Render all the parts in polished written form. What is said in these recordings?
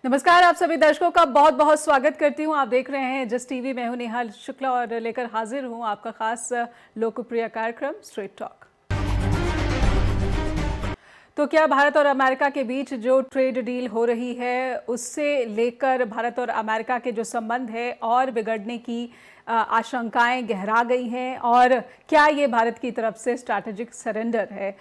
नमस्कार, आप सभी दर्शकों का बहुत बहुत स्वागत करती हूं। आप देख रहे हैं जस्ट टीवी। मैं हूं नेहा शुक्ला और लेकर हाजिर हूं आपका खास लोकप्रिय कार्यक्रम स्ट्रेट टॉक। तो क्या भारत और अमेरिका के बीच जो ट्रेड डील हो रही है उससे लेकर भारत और अमेरिका के जो संबंध है और बिगड़ने की आशंकाएं गहरा गई हैं, और क्या ये भारत की तरफ से स्ट्रैटेजिक सरेंडर है?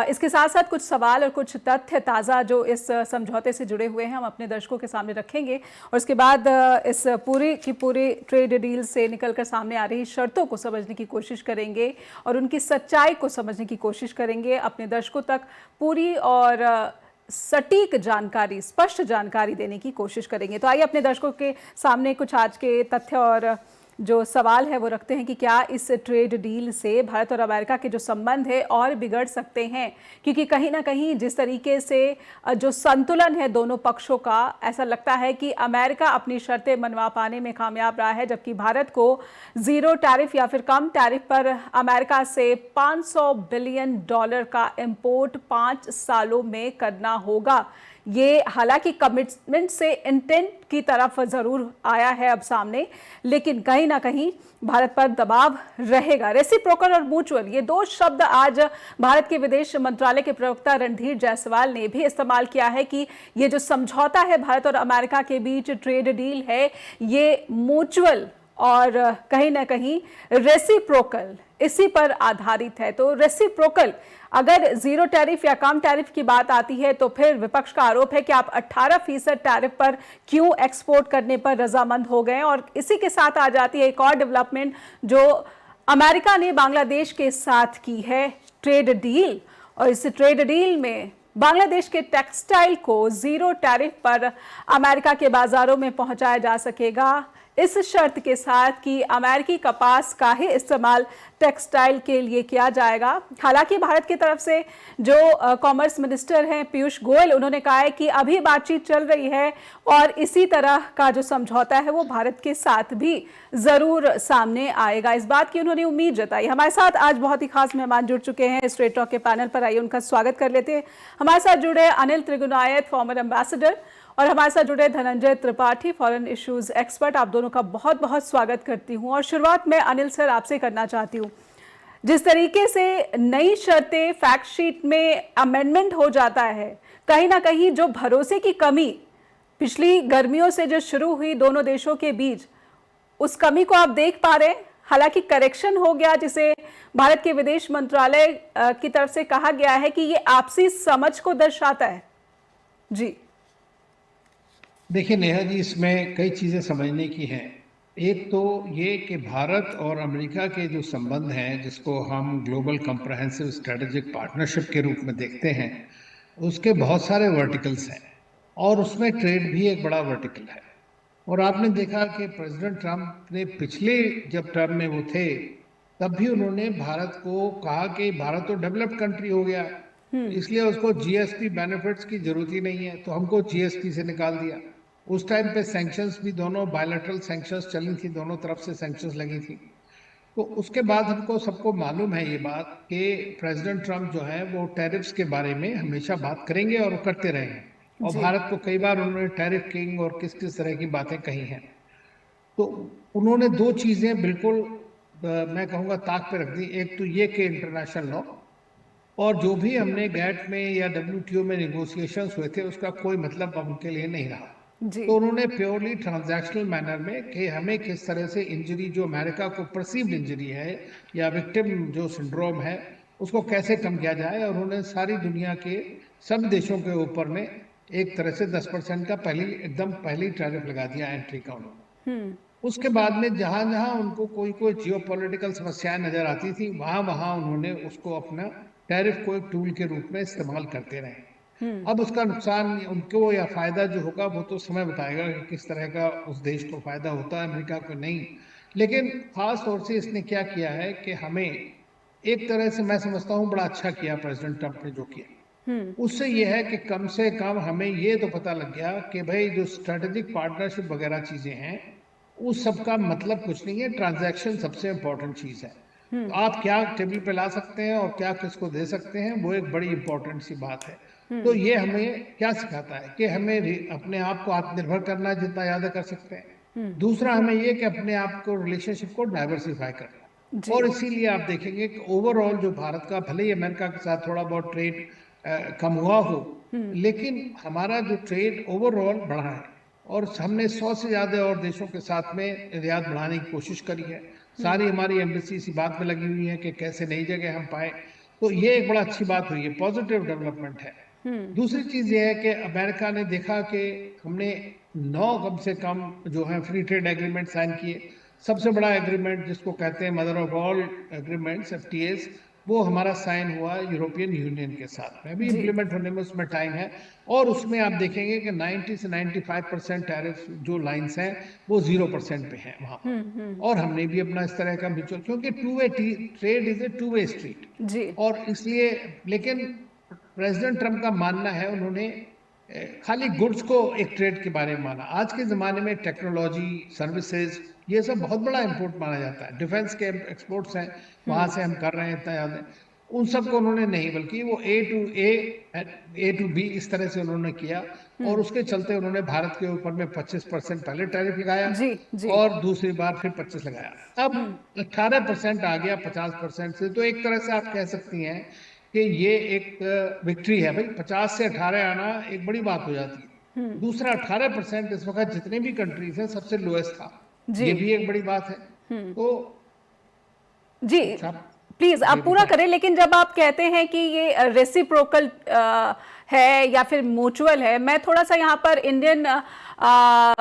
इसके साथ साथ कुछ सवाल और कुछ तथ्य ताज़ा जो इस समझौते से जुड़े हुए हैं हम अपने दर्शकों के सामने रखेंगे, और उसके बाद इस पूरी की पूरी ट्रेड डील से निकलकर सामने आ रही शर्तों को समझने की कोशिश करेंगे और उनकी सच्चाई को समझने की कोशिश करेंगे, अपने दर्शकों तक पूरी और सटीक जानकारी, स्पष्ट जानकारी देने की कोशिश करेंगे। तो आइए अपने दर्शकों के सामने कुछ आज के तथ्य और जो सवाल है वो रखते हैं कि क्या इस ट्रेड डील से भारत और अमेरिका के जो संबंध है और बिगड़ सकते हैं, क्योंकि कहीं ना कहीं जिस तरीके से जो संतुलन है दोनों पक्षों का, ऐसा लगता है कि अमेरिका अपनी शर्तें मनवा पाने में कामयाब रहा है, जबकि भारत को जीरो टैरिफ या फिर कम टैरिफ पर अमेरिका से $500 बिलियन का इंपोर्ट 5 सालों में करना होगा। ये हालांकि कमिटमेंट से इंटेंट की तरफ जरूर आया है अब सामने, लेकिन कहीं ना कहीं भारत पर दबाव रहेगा। रेसिप्रोकल और म्यूचुअल, ये दो शब्द आज भारत के विदेश मंत्रालय के प्रवक्ता रणधीर जायसवाल ने भी इस्तेमाल किया है कि ये जो समझौता है भारत और अमेरिका के बीच, ट्रेड डील है, ये म्यूचुअल और कहीं ना कहीं रेसिप्रोकल इसी पर आधारित है। तो रेसिप्रोकल, अगर जीरो टैरिफ या कम टैरिफ की बात आती है तो फिर विपक्ष का आरोप है कि आप 18% टैरिफ पर क्यों एक्सपोर्ट करने पर रजामंद हो गए। और इसी के साथ आ जाती है एक और डेवलपमेंट जो अमेरिका ने बांग्लादेश के साथ की है, ट्रेड डील। और इस ट्रेड डील में बांग्लादेश के टेक्सटाइल को जीरो टैरिफ पर अमेरिका के बाजारों में पहुंचाया जा सकेगा, इस शर्त के साथ कि अमेरिकी कपास का ही इस्तेमाल टेक्सटाइल के लिए किया जाएगा। हालांकि भारत की तरफ से जो कॉमर्स मिनिस्टर हैं पीयूष गोयल, उन्होंने कहा है कि अभी बातचीत चल रही है और इसी तरह का जो समझौता है वो भारत के साथ भी जरूर सामने आएगा। इस बात की उन्होंने उम्मीद जताई। हमारे साथ आज बहुत ही खास मेहमान जुड़ चुके हैं स्ट्रेट टॉक के पैनल पर। आइए उनका स्वागत कर लेते हैं। हमारे साथ जुड़े अनिल त्रिगुनायत, फॉर्मर एम्बेसडर, और हमारे साथ जुड़े Dhananjay Tripathi, foreign issues expert. आप दोनों का बहुत बहुत स्वागत करती हूं। और शुरुआत में अनिल सर आपसे करना चाहती हूं, जिस तरीके से नई शर्तें फैक्ट शीट में अमेंडमेंट हो जाता है, कहीं ना कहीं जो भरोसे की कमी पिछली गर्मियों से जो शुरू हुई दोनों देशों के बीच, उस कमी को आप देख पा रहे हैं। हालांकि करेक्शन हो गया, जिसे भारत के विदेश मंत्रालय की तरफ से कहा गया है कि ये आपसी समझ को दर्शाता है। जी देखिए नेहा जी, इसमें कई चीज़ें समझने की हैं। एक तो ये कि भारत और अमेरिका के जो संबंध हैं, जिसको हम ग्लोबल कम्प्रहेंसिव स्ट्रेटेजिक पार्टनरशिप के रूप में देखते हैं, उसके बहुत सारे वर्टिकल्स हैं और उसमें ट्रेड भी एक बड़ा वर्टिकल है। और आपने देखा कि प्रेसिडेंट ट्रम्प ने पिछले जब टर्म में वो थे, तब भी उन्होंने भारत को कहा कि भारत तो डेवलप्ड कंट्री हो गया, इसलिए उसको जीएसपी बेनिफिट्स की जरूरत ही नहीं है, तो हमको जीएसपी से निकाल दिया। उस टाइम पे सैंक्शंस भी, दोनों बायलैटरल सैंक्शंस चली थी, दोनों तरफ से सैंक्शंस लगी थी। तो उसके बाद हमको सबको मालूम है ये बात कि प्रेसिडेंट ट्रम्प जो है वो टैरिफ्स के बारे में हमेशा बात करेंगे और करते रहे हैं, और भारत को कई बार उन्होंने टैरिफ किंग और किस किस तरह की बातें कही हैं। तो उन्होंने दो चीज़ें बिल्कुल मैं कहूँगा ताक पे रख दी। एक तो ये कि इंटरनेशनल लॉ, और जो भी हमने गैट में या डब्ल्यूटीओ में निगोशिएशंस हुए थे उसका कोई मतलब अब उनके लिए नहीं रहा। तो उन्होंने प्योरली ट्रांजैक्शनल मैनर में कि हमें किस तरह से इंजरी, जो अमेरिका को परसीव्ड इंजरी है या विक्टिम जो सिंड्रोम है, उसको कैसे कम किया जाए। और उन्होंने सारी दुनिया के सब देशों के ऊपर में एक तरह से 10% का पहली टैरिफ लगा दिया एंट्री का उन्होंने। उसके बाद में जहां जहां उनको कोई कोई जियोपॉलिटिकल समस्याएं नजर आती थी, वहां वहां उन्होंने उसको अपना टैरिफ को एक टूल के रूप में इस्तेमाल करते रहे। अब उसका नुकसान उनको या फायदा जो होगा वो तो समय बताएगा कि किस तरह का उस देश को फायदा होता है, अमेरिका को नहीं। लेकिन खास तौर से इसने क्या किया है कि हमें एक तरह से, मैं समझता हूँ बड़ा अच्छा किया प्रेसिडेंट ट्रम्प ने जो किया। उससे यह है कि कम से कम हमें ये तो पता लग गया कि भाई जो स्ट्रेटेजिक पार्टनरशिप वगैरह चीजें हैं उस सब का मतलब कुछ नहीं है, ट्रांजैक्शन सबसे इम्पोर्टेंट चीज है। तो आप क्या टेबल पे ला सकते हैं और क्या किसको दे सकते हैं, वो एक बड़ी इंपॉर्टेंट सी बात है। तो ये हमें क्या सिखाता है कि हमें अपने आप को आत्मनिर्भर करना जितना ज्यादा कर सकते हैं। दूसरा हमें ये कि अपने आप को रिलेशनशिप को डाइवर्सिफाई करना। जी और इसीलिए आप देखेंगे कि ओवरऑल जो भारत का, भले ही अमेरिका के साथ थोड़ा बहुत ट्रेड कम हुआ हो, लेकिन हमारा जो ट्रेड ओवरऑल बढ़ा है और हमने 100 से ज्यादा और देशों के साथ में निर्यात बढ़ाने की कोशिश करी है। सारी हमारी एम्बेसी इसी बात में लगी हुई है कि कैसे नई जगह हम पाए। तो ये एक बड़ा अच्छी बात हुई है, पॉजिटिव डेवलपमेंट है। दूसरी चीज ये है कि अमेरिका ने देखा कि हमने 9 कम से कम जो है फ्री ट्रेड एग्रीमेंट साइन किए। सबसे बड़ा एग्रीमेंट जिसको कहते हैं mother of all agreements, FTS, वो हमारा साइन हुआ यूरोपियन यूनियन के साथ में। अभी जी इम्प्लीमेंट होने में उसमें टाइम है। और उसमें आप देखेंगे कि 90 से 95% टैरिफ जो लाइंस हैं वो 0% पे हैं वहां पर। और हमने भी अपना इस तरह का म्यूचुअल, क्योंकि two way trade is a two way street. जी और इसलिए, लेकिन प्रेसिडेंट ट्रम्प का मानना है, उन्होंने खाली गुड्स को एक ट्रेड के बारे में माना। आज के ज़माने में टेक्नोलॉजी, सर्विसेज, ये सब बहुत बड़ा इंपोर्ट माना जाता है। डिफेंस के एक्सपोर्ट्स हैं, वहाँ से हम कर रहे हैं इतना ज़्यादा। उन सबको उन्होंने नहीं, बल्कि वो ए टू बी इस तरह से उन्होंने किया। और उसके चलते उन्होंने भारत के ऊपर में 25% पहले टैरिफ लगाया जी जी और दूसरी बार फिर 25 लगाया। अब 18% आ गया 50% से। तो एक तरह से आप कह सकती हैं कि ये एक विक्ट्री है। भाई 50 से 18 आना एक बड़ी बात हो जाती है। दूसरा 18% इस वक्त जितने भी कंट्रीज हैं सबसे लोएस्ट था, जी ये भी एक बड़ी बात है। तो जी सब प्लीज ये आप पूरा बताएं। करें। लेकिन जब आप कहते हैं कि ये रेसिप्रोकल है या फिर म्यूचुअल है, मैं थोड़ा सा यहाँ पर Indian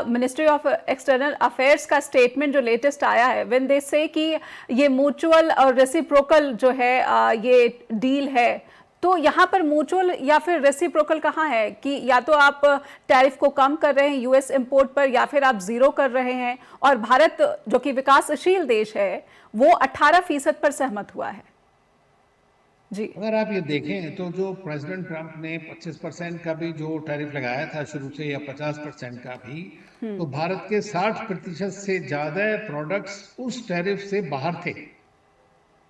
ministry of external affairs का स्टेटमेंट जो लेटेस्ट आया है, व्हेन दे से कि ये म्यूचुअल और रेसिप्रोकल जो है ये डील है, तो यहाँ पर म्यूचुअल या फिर रेसिप्रोकल कहाँ है कि या तो आप टैरिफ को कम कर रहे हैं यूएस इंपोर्ट पर या फिर आप जीरो कर रहे हैं, और भारत जो कि विकासशील देश है वो 18% पर सहमत हुआ है। जी अगर आप ये देखें तो जो प्रेसिडेंट ट्रम्प ने 25% का भी जो टैरिफ लगाया था शुरू से, या 50% का भी, तो भारत के 60% से ज्यादा प्रोडक्ट्स उस टैरिफ से बाहर थे।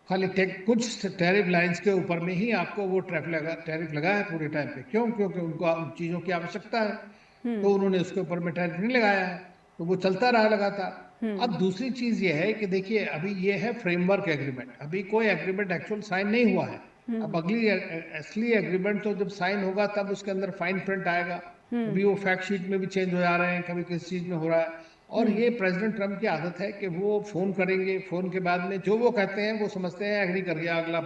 खाली कुछ टैरिफ लाइंस के ऊपर में ही आपको वो टैरिफ लगा है पूरे टाइम पे। क्यों? क्योंकि उनको उन चीज़ों की आवश्यकता है, तो उन्होंने उसके ऊपर में टैरिफ नहीं लगाया है। तो वो चलता रहा लगातार। अब दूसरी चीज़ ये है कि देखिए, अभी ये है फ्रेमवर्क एग्रीमेंट, अभी कोई एग्रीमेंट एक्चुअल साइन नहीं हुआ है। अब अगली असली एग्रीमेंट तो जब साइन होगा तब उसके अंदर फाइन प्रिंट आएगा। अभी वो फैक्ट शीट में भी चेंज हो जा रहे हैं, कभी किस चीज़ में हो रहा है। और ये प्रेसिडेंट ट्रम्प की आदत है कि वो फोन करेंगे, फोन के बाद में जो वो कहते हैं वो समझते हैं एग्री कर गया अगला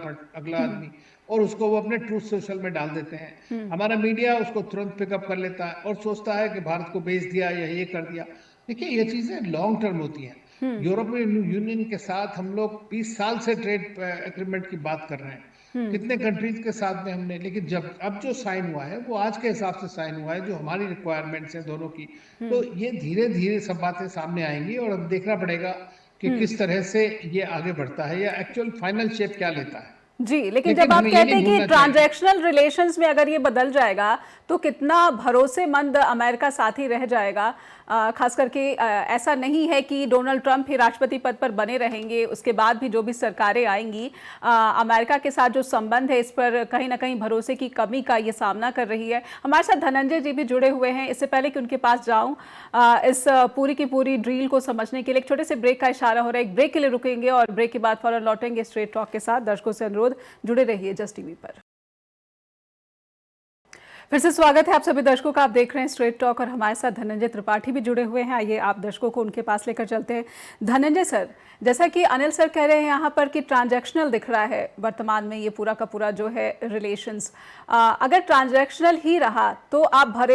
आदमी, और उसको वो अपने ट्रूथ सोशल में डाल देते हैं। हमारा मीडिया उसको तुरंत पिकअप कर लेता है और सोचता है कि भारत को बेच दिया या ये कर दिया। देखिए, ये चीजें लॉन्ग टर्म होती हैं। यूरोपियन यूनियन के साथ हम लोग 20 साल से ट्रेड एग्रीमेंट की बात कर रहे हैं, कितने कंट्रीज के साथ में हमने, लेकिन जब अब जो साइन हुआ है वो आज के हिसाब से साइन हुआ है, जो हमारी रिक्वायरमेंट्स हैं दोनों की। तो ये धीरे धीरे सब बातें सामने आएंगी और अब देखना पड़ेगा कि किस तरह से ये आगे बढ़ता है या एक्चुअल फाइनल शेप क्या लेता है। जी लेकिन जब लेकिन आप हमें ये कहते नहीं हैं कि भूलना चाहिए। ट्रांजैक्शनल रिलेशंस में अगर ये बदल जाएगा तो कितना भरोसेमंद अमेरिका साथी रह जाएगा, खास करके ऐसा नहीं है कि डोनाल्ड ट्रंप ही राष्ट्रपति पद पर बने रहेंगे, उसके बाद भी जो भी सरकारें आएंगी अमेरिका के साथ जो संबंध है इस पर कहीं ना कहीं भरोसे की कमी का ये सामना कर रही है। हमारे साथ धनंजय जी भी जुड़े हुए हैं। इससे पहले कि उनके पास जाऊं, इस पूरी की पूरी ड्रील को समझने के लिए एक छोटे से ब्रेक का इशारा हो रहा है। एक ब्रेक के लिए रुकेंगे और ब्रेक के बाद फौरन लौटेंगे स्ट्रेट टॉक के साथ। दर्शकों से अनुरोध, जुड़े रहिए जस्ट टीवी पर। फिर से स्वागत है आप सभी दर्शकों का। आप देख रहे हैं स्ट्रेट टॉक और हमारे साथ धनंजय त्रिपाठी भी जुड़े हुए हैं। आइए आप दर्शकों को उनके पास लेकर चलते हैं। धनंजय सर, जैसा कि अनिल सर कह रहे हैं यहाँ पर कि ट्रांजैक्शनल दिख रहा है वर्तमान में ये पूरा का पूरा जो है रिलेशंस, अगर ट्रांजैक्शनल ही रहा तो आप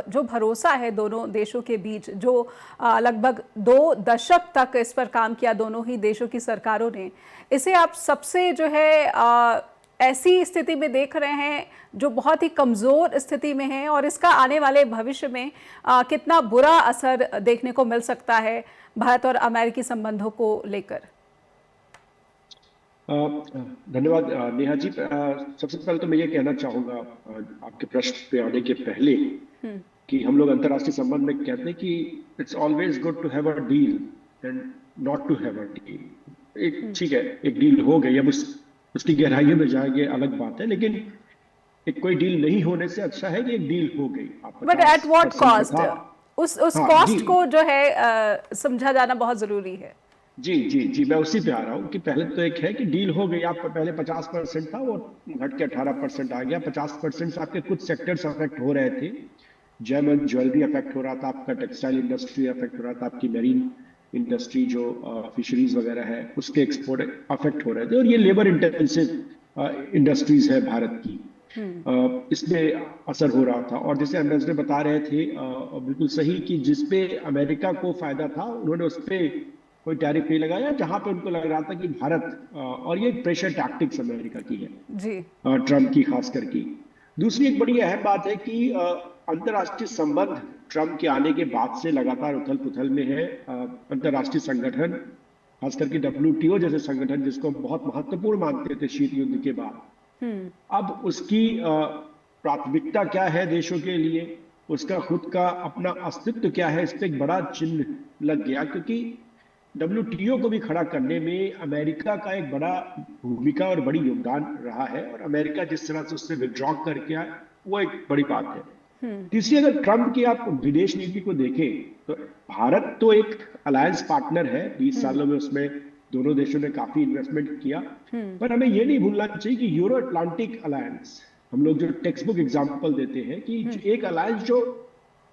जो भरोसा है दोनों देशों के बीच, जो लगभग 2 दशक तक इस पर काम किया दोनों ही देशों की सरकारों ने, इसे आप सबसे जो है ऐसी स्थिति में देख रहे हैं जो बहुत ही कमज़ोर स्थिति में है, और इसका आने वाले भविष्य में कितना बुरा असर देखने को मिल सकता है भारत और अमेरिकी संबंधों को लेकर। धन्यवाद नेहा जी। सबसे पहले तो मैं ये कहना चाहूँगा आपके प्रश्न पे आने के पहले कि हम लोग अंतर्राष्ट्रीय संबंध में कहते हैं कि it's always good to have a deal and not to have a deal. एक ठीक है, एक डील हो गई, अब उसकी गहराइयों में जाएंगे अलग बात है, लेकिन एक कोई डील नहीं होने से अच्छा है कि एक डील हो गई। आप बट एट व्हाट 50% पे कॉस्ट? था। उस हाँ जी, कॉस्ट को जो है समझा जाना बहुत जरूरी है। जी जी जी, मैं उसी पे आ रहा हूँ कि पहले तो एक है कि डील हो गई, आप पहले 50% था, वो घट के 18% आ गया। 50% से आपके कुछ सेक्टर्स अफेक्ट हो रहे थे, जर्मन ज्वेलरी अफेक्ट हो रहा था, आपका टेक्सटाइल इंडस्ट्री अफेक्ट हो रहा था, आपकी मेरीन इंडस्ट्री जो फिशरीज वगैरह है उसके एक्सपोर्ट अफेक्ट हो रहे थे, और ये लेबर इंटेंसिव इंडस्ट्रीज है भारत की। इसमें असर हो रहा था। और जैसे एम्बेसडर बता रहे थे बिल्कुल सही कि जिसपे अमेरिका को फायदा था उन्होंने उस पे कोई टैरिफ नहीं लगाया, जहां पे उनको लग रहा था कि भारत और ये प्रेशर टैक्टिक्स अमेरिका की है, जी। ट्रम्प की खास करके। दूसरी एक बड़ी अहम बात है कि अंतर्राष्ट्रीय संबंध ट्रम्प के आने के बाद से लगातार उथल पुथल में है। अंतर्राष्ट्रीय संगठन, खास करके WTO जैसे संगठन जिसको हम बहुत महत्वपूर्ण मानते थे शीत युद्ध के बाद, अब उसकी प्राथमिकता क्या है देशों के लिए, उसका खुद का अपना अस्तित्व क्या है, इस पे एक बड़ा चिन्ह लग गया। क्योंकि WTO को भी खड़ा करने में अमेरिका का एक बड़ा भूमिका और बड़ी योगदान रहा है, और अमेरिका जिस तरह से उससे विड्रॉ करके आए वो एक बड़ी बात है। तीसरी, अगर ट्रम्प की आप विदेश नीति को देखें तो भारत तो एक अलायंस पार्टनर है, 20 सालों में उसमें दोनों देशों ने काफी इन्वेस्टमेंट किया। पर हमें ये नहीं भूलना चाहिए कि यूरो अटलांटिक अलायंस, हम लोग जो टेक्स्ट बुक एग्जाम्पल देते हैं कि एक अलायंस जो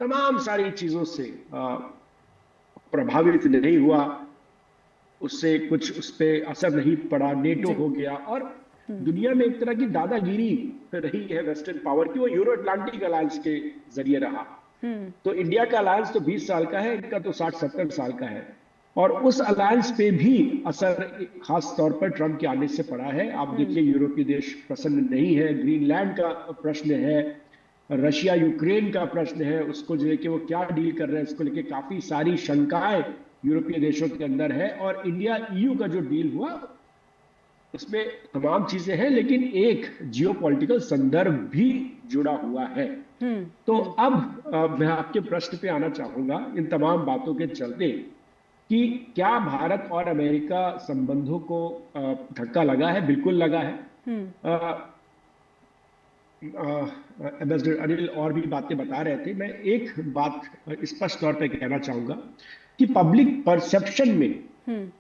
तमाम सारी चीजों से प्रभावित नहीं हुआ, उससे कुछ उस पर असर नहीं पड़ा, नेटो हो गया, और दुनिया में एक तरह की दादागिरी रही है वेस्टर्न पावर की, वो यूरो अटलांटिक अलायंस के जरिए रहा। तो इंडिया का अलायंस तो 20 साल का है, इनका तो 60-70 साल का है, और उस अलायंस पे भी असर खास तौर पर ट्रम्प के आने से पड़ा है। आप देखिए यूरोपीय देश प्रसन्न नहीं है, ग्रीनलैंड का प्रश्न है, रशिया यूक्रेन का प्रश्न है, उसको जो है कि वो क्या डील कर रहे हैं उसको लेके काफी सारी शंकाएं यूरोपीय देशों के अंदर है। और इंडिया EU का जो डील हुआ उसमें तमाम चीजें हैं, लेकिन एक जियोपॉलिटिकल संदर्भ भी जुड़ा हुआ है। तो अब मैं आपके प्रश्न पे आना चाहूंगा इन तमाम बातों के चलते कि क्या भारत और अमेरिका संबंधों को धक्का लगा है? बिल्कुल लगा है। एम्बेसडर अनिल और भी बातें बता रहे थे, मैं एक बात स्पष्ट तौर पे कहना चाहूंगा कि पब्लिक परसेप्शन में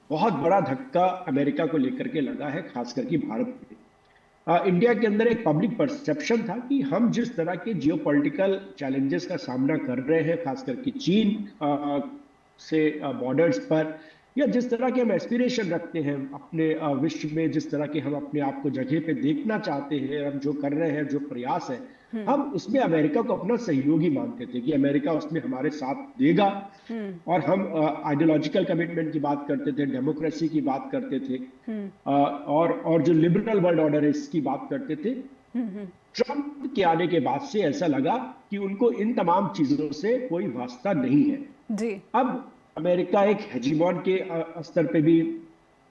बहुत बड़ा धक्का अमेरिका को लेकर के लगा है, खास करके भारत में। इंडिया के अंदर एक पब्लिक परसेप्शन था कि हम जिस तरह के जियोपॉलिटिकल चैलेंजेस का सामना कर रहे हैं, खास करके चीन से बॉर्डर्स पर, या जिस तरह के हम एस्पिरेशन रखते हैं अपने विश्व में, जिस तरह के हम अपने आप को जगह पे देखना चाहते हैं, हम जो कर रहे हैं, जो प्रयास है, हम उसमें अमेरिका को अपना सहयोगी मानते थे कि अमेरिका उसमें हमारे साथ देगा। और हम आइडियोलॉजिकल कमिटमेंट की बात करते थे, डेमोक्रेसी की बात करते थे, और जो लिबरल वर्ल्ड ऑर्डर है इसकी बात करते थे। ट्रम्प के आने के बाद से ऐसा लगा कि उनको इन तमाम चीजों से कोई वास्ता नहीं है जी। अब अमेरिका एक हेजीमॉन के स्तर पे भी,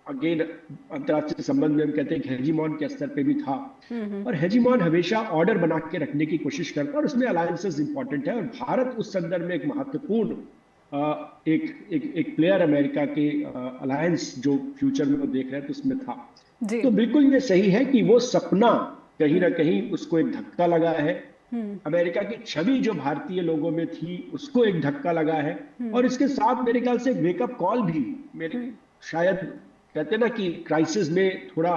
अगेन अंतर्राष्ट्रीय संबंध में हम कहते हैं हेजीमॉन के स्तर पे भी था, और हेजीमॉन हमेशा ऑर्डर बना के रखने की कोशिश करता है, और उसमें अलायंसेस इंपॉर्टेंट है, और भारत उस संदर्भ में एक महत्वपूर्ण एक प्लेयर अमेरिका के अलायंस जो फ्यूचर में वो देख रहे हैं तो उसमें था। तो बिल्कुल ये सही है कि वो सपना कहीं ना कहीं उसको एक धक्का लगा है। अमेरिका की छवि जो भारतीय लोगों में थी उसको एक धक्का लगा है, और इसके साथ मेरे ख्याल से एक वेकअप कॉल भी, मेरे शायद कहते ना कि क्राइसिस में थोड़ा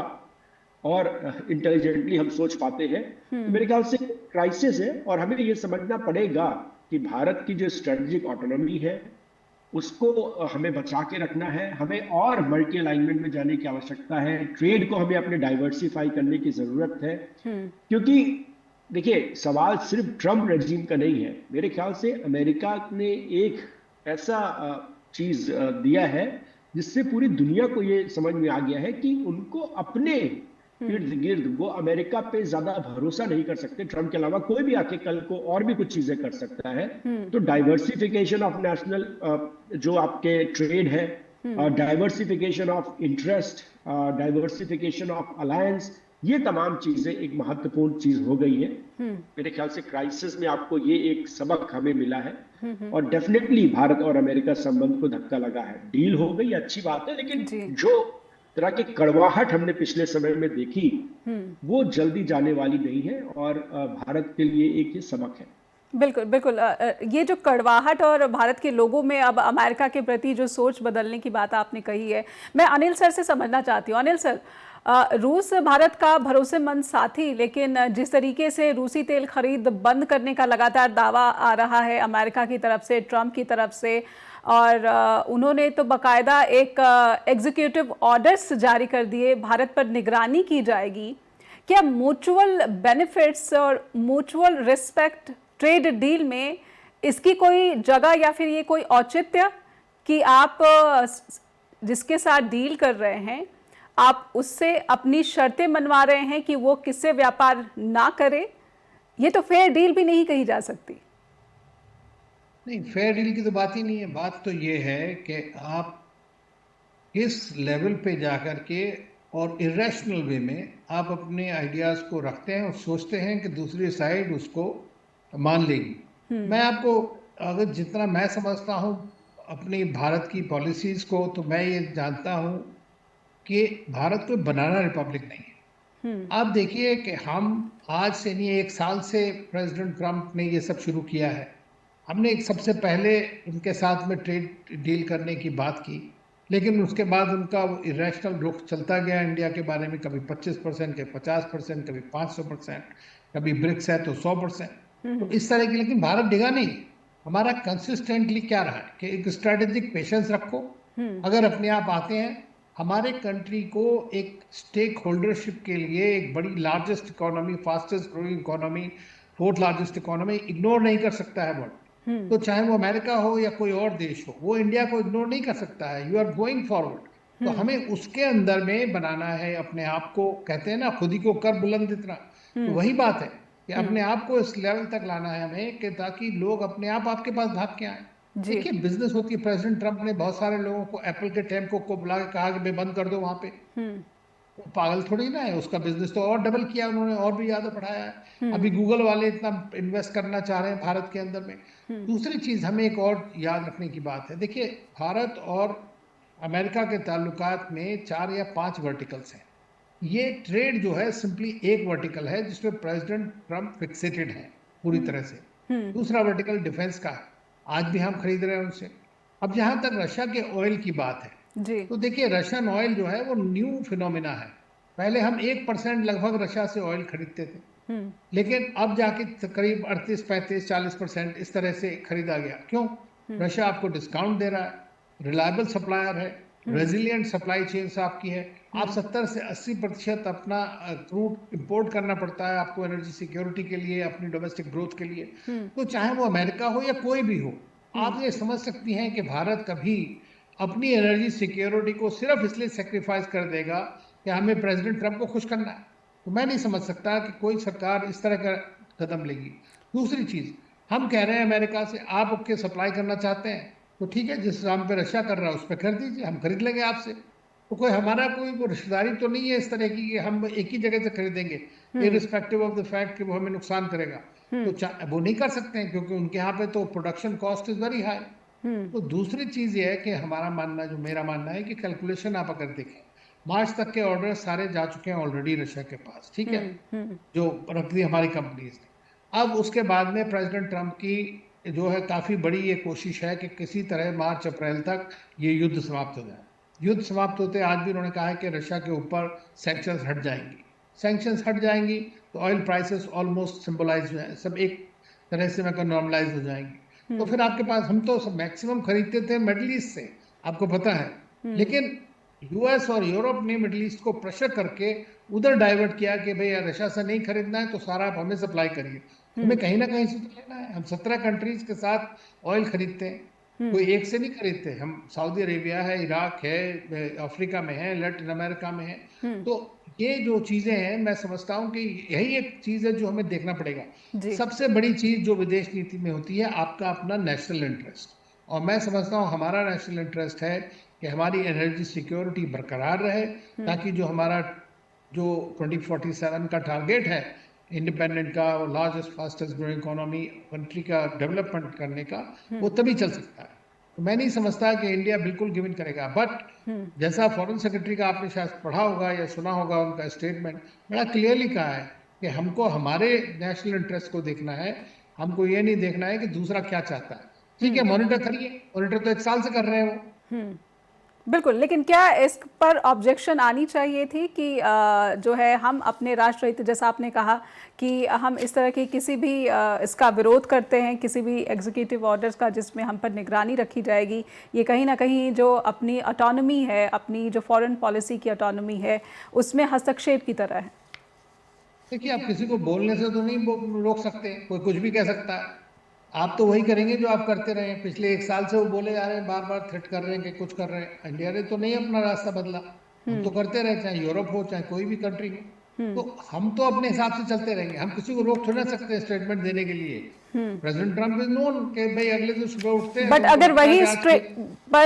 और इंटेलिजेंटली हम सोच पाते हैं, तो मेरे ख्याल से क्राइसिस है, और हमें ये समझना पड़ेगा कि भारत की जो स्ट्रेटेजिक ऑटोनॉमी है उसको हमें बचा के रखना है, हमें और मल्टी अलाइनमेंट में जाने की आवश्यकता है, ट्रेड को हमें अपने डाइवर्सिफाई करने की जरूरत है। क्योंकि देखिए सवाल सिर्फ ट्रम्प रेजिम का नहीं है, मेरे ख्याल से अमेरिका ने एक ऐसा चीज दिया है जिससे पूरी दुनिया को ये समझ में आ गया है कि उनको अपने इर्द गिर्द वो अमेरिका पे ज्यादा भरोसा नहीं कर सकते। ट्रम्प के अलावा कोई भी आके कल को और भी कुछ चीजें कर सकता है। तो डाइवर्सिफिकेशन ऑफ नेशनल जो आपके ट्रेड है, diversification of interest, diversification of alliance, ये तमाम चीजें एक महत्वपूर्ण चीज हो गई है। मेरे ख्याल से क्राइसिस में आपको ये एक सबक हमें मिला है, और डेफिनेटली भारत और अमेरिका संबंध को धक्का लगा है। डील हो गई, अच्छी बात है, लेकिन जी। जो तरह की कड़वाहट हमने पिछले समय में देखी वो जल्दी जाने वाली नहीं है, और भारत के लिए एक ये सबक है। बिल्कुल, बिल्कुल। ये जो कड़वाहट और भारत के लोगों में अब अमेरिका के प्रति जो सोच बदलने की बात आपने कही है, मैं अनिल सर से समझना चाहती हूँ। अनिल सर, रूस भारत का भरोसेमंद साथी, लेकिन जिस तरीके से रूसी तेल खरीद बंद करने का लगातार दावा आ रहा है अमेरिका की तरफ से, ट्रंप की तरफ से, और उन्होंने तो बाकायदा एक एग्जीक्यूटिव ऑर्डर्स जारी कर दिए, भारत पर निगरानी की जाएगी। क्या म्यूचुअल बेनिफिट्स और म्यूचुअल रिस्पेक्ट ट्रेड डील में इसकी कोई जगह या फिर ये कोई औचित्य कि आप जिसके साथ डील कर रहे हैं आप उससे अपनी शर्तें मनवा रहे हैं कि वो किससे व्यापार ना करे? ये तो फेयर डील भी नहीं कही जा सकती। नहीं, फेयर डील की तो बात ही नहीं है। बात तो ये है कि आप किस लेवल पे जाकर के और इरेशनल वे में आप अपने आइडियाज को रखते हैं और सोचते हैं कि दूसरी साइड उसको मान लेगी। मैं आपको, अगर जितना मैं समझता हूँ अपनी भारत की पॉलिसीज को, तो मैं ये जानता हूँ कि भारत कोई बनाना रिपब्लिक नहीं है। आप देखिए कि हम आज से नहीं, 1 साल से प्रेसिडेंट ट्रंप ने ये सब शुरू किया है। हमने एक सबसे पहले उनके साथ में ट्रेड डील करने की बात की, लेकिन उसके बाद उनका इरेशनल रुख चलता गया इंडिया के बारे में, कभी 25%, कभी 50%, कभी 500%, कभी ब्रिक्स है तो 100%, तो इस तरह की। लेकिन भारत डिगा नहीं। हमारा कंसिस्टेंटली क्या रहा है कि एक स्ट्रेटेजिक पेशेंस रखो। अगर अपने आप आते हैं, हमारे कंट्री को एक स्टेक होल्डरशिप के लिए एक बड़ी largest economy, fastest growing economy, 4th largest economy ignore नहीं कर सकता है वर्ल्ड। तो चाहे वो अमेरिका हो या कोई और देश हो, वो इंडिया को इग्नोर नहीं कर सकता है। You are going forward. तो हमें उसके अंदर में बनाना है अपने आप को। कहते हैं ना, खुद ही को कर बुलंद इतना। तो वही बात है कि अपने आप को इस लेवल तक लाना है हमें कि ताकि लोग अपने आप आपके पास भाग के आए। देखिए, बिजनेस होती है। प्रेसिडेंट ट्रंप ने बहुत सारे लोगों को, एप्पल के टेम कुक को बुला के कहा कि भाई बंद कर दो वहां पे। वो पागल थोड़ी ना है। उसका बिजनेस तो और डबल किया उन्होंने, और भी ज्यादा बढ़ाया है। अभी गूगल वाले इतना इन्वेस्ट करना चाह रहे हैं भारत के अंदर में। दूसरी चीज हमें एक और याद रखने की बात है। देखिए, भारत और अमेरिका के ताल्लुकात में 4 या 5 वर्टिकल्स हैं। ये ट्रेड जो है सिंपली एक वर्टिकल है जिसमें प्रेसिडेंट ट्रंप फिक्सेटेड है पूरी तरह से। दूसरा वर्टिकल डिफेंस का है। आज भी हम खरीद रहे हैं उनसे। अब जहां तक रशिया के ऑयल की बात है जी। तो देखिए, रशियन ऑयल जो है वो न्यू फिनोमिना है। पहले हम 1% लगभग रशिया से ऑयल खरीदते थे, लेकिन अब जाके करीब 38, 35, 40% इस तरह से खरीदा गया। क्यों? रशिया आपको डिस्काउंट दे रहा है, रिलायबल सप्लायर है, रेजिलियंट सप्लाई चेन आपकी है। आप 70 से 80% अपना क्रूड इंपोर्ट करना पड़ता है आपको एनर्जी सिक्योरिटी के लिए, अपनी डोमेस्टिक ग्रोथ के लिए। तो चाहे वो अमेरिका हो या कोई भी हो, आप ये समझ सकती हैं कि भारत कभी अपनी एनर्जी सिक्योरिटी को सिर्फ इसलिए सेक्रीफाइस कर देगा कि हमें प्रेसिडेंट ट्रंप को खुश करना है। तो मैं नहीं समझ सकता कि कोई सरकार इस तरह का कदम लेगी। दूसरी चीज, हम कह रहे हैं अमेरिका से, आप ओके सप्लाई करना चाहते हैं तो ठीक है, जिस दाम पे रशिया कर रहा है उस पर कर दीजिए, हम खरीद लेंगे आपसे। तो कोई हमारा कोई वो रिश्तेदारी तो नहीं है इस तरह की कि हम एक ही जगह से खरीदेंगे इररिस्पेक्टिव ऑफ द फैक्ट कि वो हमें नुकसान करेगा। तो वो नहीं कर सकते हैं क्योंकि उनके यहाँ पे तो production cost is very high. तो दूसरी चीज ये है कि हमारा मानना, जो मेरा मानना है कि कैलकुलेशन आप अगर देखें, मार्च तक के ऑर्डर सारे जा चुके हैं ऑलरेडी रशिया के पास, ठीक है, जो रख दी हमारी कंपनीज ने। अब उसके बाद में प्रेसिडेंट ट्रंप की जो है काफी बड़ी ये कोशिश है कि किसी तरह मार्च अप्रैल तक ये युद्ध समाप्त हो जाए। युद्ध समाप्त होते आज भी उन्होंने कहा है कि रशिया के ऊपर सैंक्शंस हट जाएंगी। सैंक्शंस हट जाएंगी तो ऑयल प्राइसेस ऑलमोस्ट सिंबलाइज हो जाए, सब एक तरह से मैं नॉर्मलाइज हो जाएंगी। तो फिर आपके पास, हम तो मैक्सिमम खरीदते थे मिडिल ईस्ट से, आपको पता है, लेकिन यूएस और यूरोप ने मिडिल ईस्ट को प्रेशर करके उधर डाइवर्ट किया कि भाई रशिया से नहीं खरीदना है तो सारा आप हमें सप्लाई करिए। हमें कहीं ना कहीं से तो लेना है। हम 17 कंट्रीज के साथ ऑयल खरीदते हैं, कोई एक से नहीं खरीदते। हम सऊदी अरेबिया है, इराक है, अफ्रीका में है, लैटिन अमेरिका में है। तो ये जो चीजें हैं, मैं समझता हूँ कि यही एक चीज है जो हमें देखना पड़ेगा। सबसे बड़ी चीज जो विदेश नीति में होती है, आपका अपना नेशनल इंटरेस्ट। और मैं समझता हूँ हमारा नेशनल इंटरेस्ट है कि हमारी एनर्जी सिक्योरिटी बरकरार रहे, ताकि जो हमारा जो 2047 का टारगेट है इंडिपेंडेंट का, largest fastest growing economy country का डेवलपमेंट करने का, वो तभी चल सकता है। तो मैं नहीं समझता कि इंडिया बिल्कुल गिव इन करेगा। बट जैसा फॉरेन सेक्रेटरी का आपने शायद पढ़ा होगा या सुना होगा, उनका स्टेटमेंट बड़ा क्लियरली कहा है कि हमको हमारे नेशनल इंटरेस्ट को देखना है, हमको ये नहीं देखना है कि दूसरा क्या चाहता है। ठीक है, मॉनिटर करिए, मॉनिटर तो 1 साल से कर रहे हैं वो। बिल्कुल, लेकिन क्या इस पर ऑब्जेक्शन आनी चाहिए थी कि जो है हम अपने राष्ट्रहित, जैसा आपने कहा कि हम इस तरह की किसी भी इसका विरोध करते हैं, किसी भी एग्जीक्यूटिव ऑर्डर्स का जिसमें हम पर निगरानी रखी जाएगी, ये कहीं ना कहीं जो अपनी ऑटोनॉमी है, अपनी जो फॉरेन पॉलिसी की ऑटोनॉमी है, उसमें हस्तक्षेप की तरह है। देखिए, आप किसी को बोलने से तो नहीं रोक सकते, कोई कुछ भी कह सकता है। आप तो वही करेंगे जो आप करते रहे। पिछले 1 साल से वो बोले जा रहे हैं, बार बार थ्रेट कर रहे हैं कि कुछ कर रहे हैं। इंडिया ने तो नहीं अपना रास्ता बदला, हम तो करते रहे, चाहे यूरोप हो चाहे कोई भी कंट्री हो। तो हम तो अपने हिसाब से चलते रहेंगे, हम किसी को रोक थोड़ा सकते स्टेटमेंट देने के लिए। प्रेसिडेंट ट्रम्प इज नोन कि भाई अगले दिन सुबह उठते हैं। बट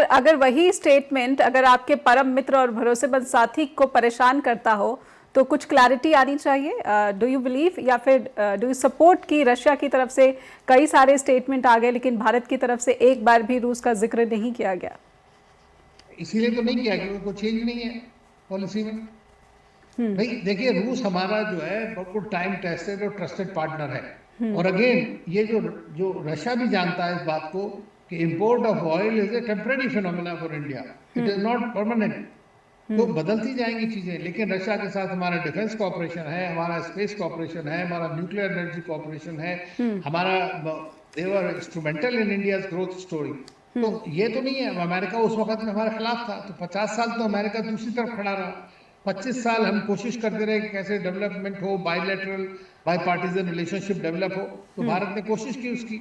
अगर वही स्टेटमेंट अगर आपके परम मित्र और भरोसेमंद साथी को परेशान करता हो तो कुछ क्लैरिटी आनी चाहिए। डू यू बिलीव या फिर डू यू सपोर्ट कि रशिया की तरफ से कई सारे स्टेटमेंट आ गए लेकिन भारत की तरफ से एक बार भी रूस का जिक्र नहीं किया गया? इसीलिए तो नहीं किया क्योंकि कोई चेंज नहीं है पॉलिसी में। भाई देखिए, रूस हमारा जो है बिल्कुल टाइम टेस्टेड और ट्रस्टेड पार्टनर है। और अगेन ये जो रशिया भी जानता है इस बात को कि import of oil is a temporary phenomena for India, it is not permanent. तो बदलती जाएंगी चीजें, लेकिन रशिया के साथ हमारा डिफेंस कॉपरेशन है, हमारा स्पेस कॉपरेशन है, हमारा न्यूक्लियर एनर्जी कॉपरेशन है, हमारा they're instrumental in India's growth story. तो ये तो नहीं है अमेरिका उस वक्त में हमारे खिलाफ था, तो 50 साल तो अमेरिका दूसरी तरफ खड़ा रहा। 25 साल हम कोशिश करते रहे कि कैसे डेवलपमेंट हो, बायलैटरल बायपार्टिजन रिलेशनशिप डेवलप हो। तो भारत ने कोशिश की उसकी,